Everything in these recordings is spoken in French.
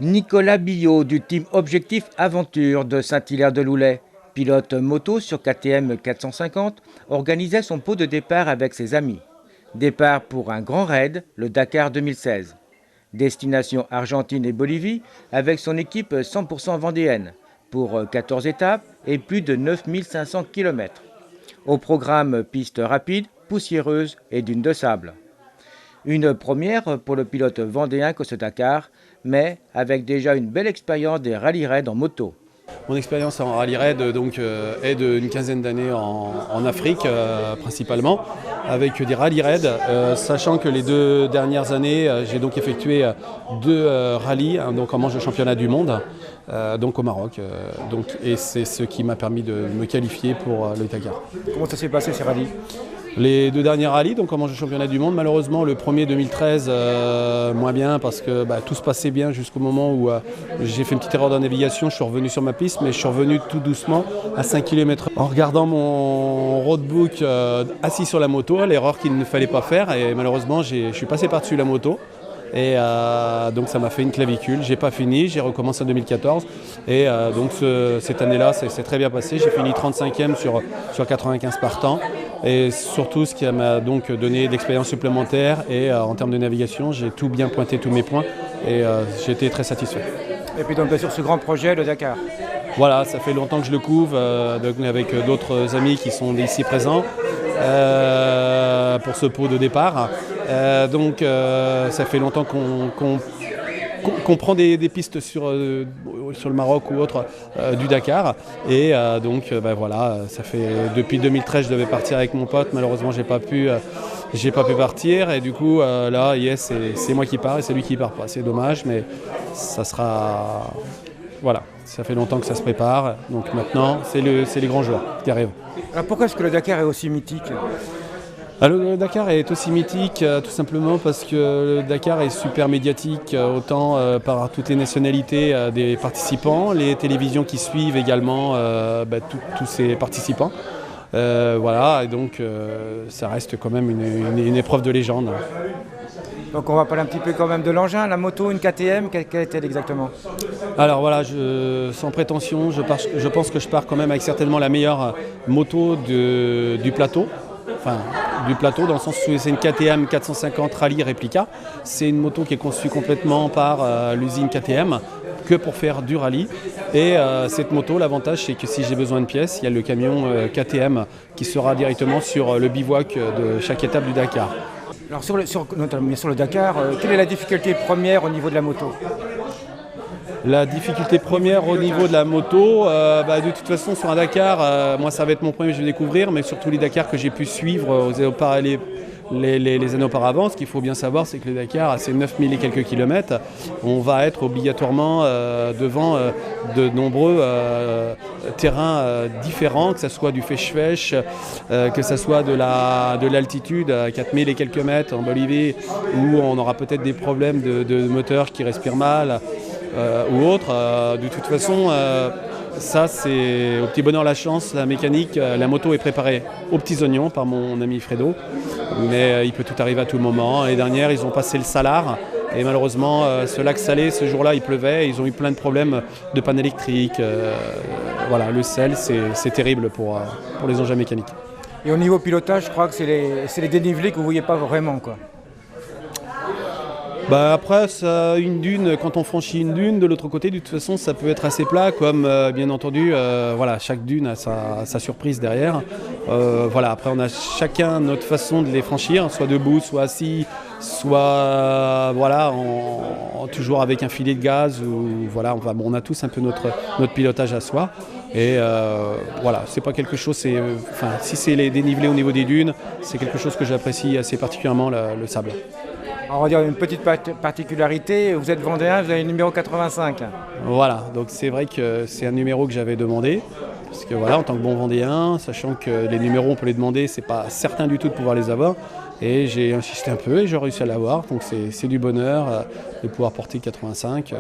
Nicolas Billot du team Objectif Aventure de Saint-Hilaire-de-Loulay, pilote moto sur KTM 450, organisait son pot de départ avec ses amis. Départ pour un grand raid, le Dakar 2016. Destination Argentine et Bolivie avec son équipe 100% vendéenne pour 14 étapes et plus de 9500 km. Au programme pistes rapides, poussiéreuses et dunes de sable. Une première pour le pilote vendéen que ce Dakar, mais avec déjà une belle expérience des rallye raids en moto. Mon expérience en rallye raid est d'une quinzaine d'années en Afrique principalement, avec des rallye raids, sachant que les 2 dernières années, j'ai donc effectué 2 rallyes, donc en manche de championnat du monde, donc au Maroc. Et c'est ce qui m'a permis de me qualifier pour le Dakar. Comment ça s'est passé ces rallyes ? Les 2 derniers rallyes, donc en manche de championnat du monde, malheureusement le premier 2013 moins bien parce que tout se passait bien jusqu'au moment où j'ai fait une petite erreur de navigation, je suis revenu sur ma piste mais je suis revenu tout doucement à 5 km en regardant mon roadbook assis sur la moto, l'erreur qu'il ne fallait pas faire et malheureusement je suis passé par-dessus la moto. Et donc ça m'a fait une clavicule, j'ai pas fini, j'ai recommencé en 2014 et donc cette année-là c'est très bien passé, j'ai fini 35e sur 95 partants et surtout ce qui m'a donc donné de l'expérience supplémentaire et en termes de navigation j'ai tout bien pointé tous mes points et j'ai été très satisfait. Et puis donc bien sûr ce grand projet, le Dakar. Voilà, ça fait longtemps que je le couvre avec d'autres amis qui sont ici présents pour ce pot de départ. Donc ça fait longtemps qu'on prend des pistes sur le Maroc ou autre du Dakar et donc voilà, ça fait depuis 2013 je devais partir avec mon pote, malheureusement j'ai pas pu partir et du coup là c'est moi qui pars et c'est lui qui part pas, c'est dommage mais ça sera voilà, ça fait longtemps que ça se prépare donc maintenant c'est les grands jours qui arrivent. Alors pourquoi est-ce que le Dakar est aussi mythique ? Le Dakar est aussi mythique tout simplement parce que le Dakar est super médiatique autant par toutes les nationalités des participants, les télévisions qui suivent également tous ces participants. Voilà, et donc ça reste quand même une épreuve de légende. Donc on va parler un petit peu quand même de l'engin, la moto, une KTM, quelle est-elle exactement ? Alors voilà, sans prétention, je pense que je pars quand même avec certainement la meilleure moto du plateau. Enfin, du plateau dans le sens où c'est une KTM 450 Rally Replica. C'est une moto qui est conçue complètement par l'usine KTM que pour faire du rallye. Et cette moto, l'avantage c'est que si j'ai besoin de pièces, il y a le camion KTM qui sera directement sur le bivouac de chaque étape du Dakar. Alors sur le Dakar, quelle est la difficulté première au niveau de la moto ? La difficulté première au niveau de la moto, de toute façon sur un Dakar, moi ça va être mon premier que je vais découvrir, mais surtout les Dakars que j'ai pu suivre les années auparavant. Ce qu'il faut bien savoir, c'est que le Dakar, à ses 9000 et quelques kilomètres, on va être obligatoirement devant de nombreux terrains différents, que ce soit du fèche-fèche, que ce soit de l'altitude à 4000 et quelques mètres en Bolivie, où on aura peut-être des problèmes de moteurs qui respirent mal. Ou autre. De toute façon, ça c'est au petit bonheur la chance, la mécanique, la moto est préparée aux petits oignons par mon ami Fredo, mais il peut tout arriver à tout moment. L'année dernière, ils ont passé le Salar et malheureusement, ce lac salé, ce jour-là, il pleuvait, et ils ont eu plein de problèmes de panne électrique. Voilà, le sel, c'est terrible pour les engins mécaniques. Et au niveau pilotage, je crois que c'est les dénivelés que vous ne voyez pas vraiment, quoi. Après, une dune, quand on franchit une dune, de l'autre côté, de toute façon, ça peut être assez plat, comme bien entendu, chaque dune a sa surprise derrière. Après, on a chacun notre façon de les franchir, soit debout, soit assis, soit toujours avec un filet de gaz. On a tous un peu notre pilotage à soi. Et c'est pas quelque chose. Si c'est les dénivelés au niveau des dunes, c'est quelque chose que j'apprécie assez particulièrement, le sable. On va dire une petite particularité, vous êtes vendéen, vous avez le numéro 85. Voilà, donc c'est vrai que c'est un numéro que j'avais demandé, parce que en tant que bon vendéen, sachant que les numéros on peut les demander, c'est pas certain du tout de pouvoir les avoir, et j'ai insisté un peu et j'ai réussi à l'avoir, donc c'est du bonheur de pouvoir porter 85,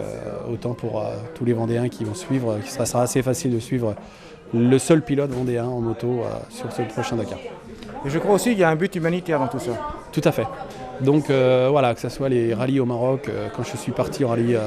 autant pour tous les vendéens qui vont suivre, ça sera assez facile de suivre le seul pilote vendéen en moto sur ce prochain Dakar. Et je crois aussi qu'il y a un but humanitaire dans tout ça. Tout à fait. Donc voilà, que ce soit les rallyes au Maroc, quand je suis parti en rallye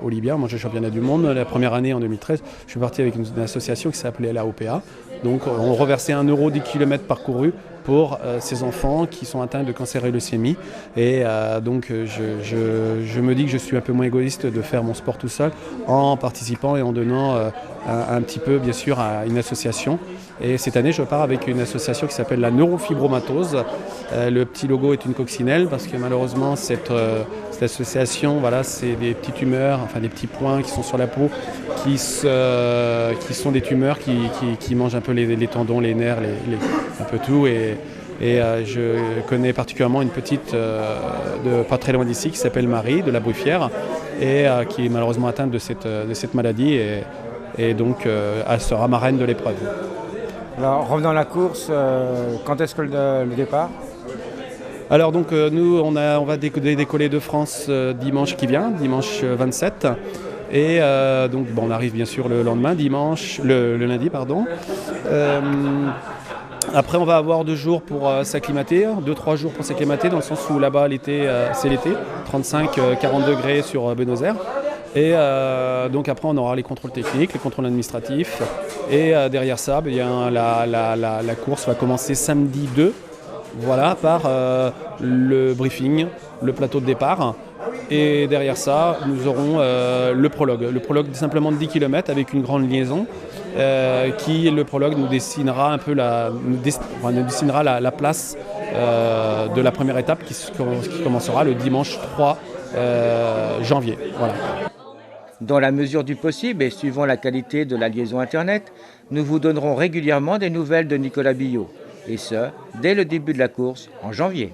au Libyen, moi j'ai championnat du monde. La première année en 2013, je suis parti avec une association qui s'appelait la OPA. Donc on reversait 1 euro 10 km parcourus pour ces enfants qui sont atteints de cancer et leucémie. Et donc je me dis que je suis un peu moins égoïste de faire mon sport tout seul en participant et en donnant un petit peu bien sûr à une association. Et cette année je pars avec une association qui s'appelle la neurofibromatose. Le petit logo est une coccinelle parce que malheureusement cette association, voilà, c'est des petites tumeurs, enfin des petits points qui sont sur la peau qui sont des tumeurs qui mangent un peu les tendons, les nerfs, un peu tout. Et je connais particulièrement une petite de pas très loin d'ici qui s'appelle Marie de la Bruffière et qui est malheureusement atteinte de cette maladie et donc elle sera marraine de l'épreuve. Alors, revenons à la course, quand est-ce que le départ? Alors donc nous on va décoller de France dimanche qui vient, dimanche 27. Et donc on arrive bien sûr le lendemain, le lundi pardon. Après on va avoir 2 jours pour s'acclimater, 2-3 jours pour s'acclimater dans le sens où là-bas l'été c'est l'été, 35-40 degrés sur Buenos Aires. Et donc après on aura les contrôles techniques, les contrôles administratifs. Et derrière ça, bien, la course va commencer samedi 2. Voilà, par le briefing, le plateau de départ. Et derrière ça, nous aurons le prologue. Le prologue simplement de 10 km avec une grande liaison le prologue nous dessinera un peu la place de la première étape qui commencera le dimanche 3 janvier. Voilà. Dans la mesure du possible et suivant la qualité de la liaison Internet, nous vous donnerons régulièrement des nouvelles de Nicolas Billot. Et ce, dès le début de la course, en janvier.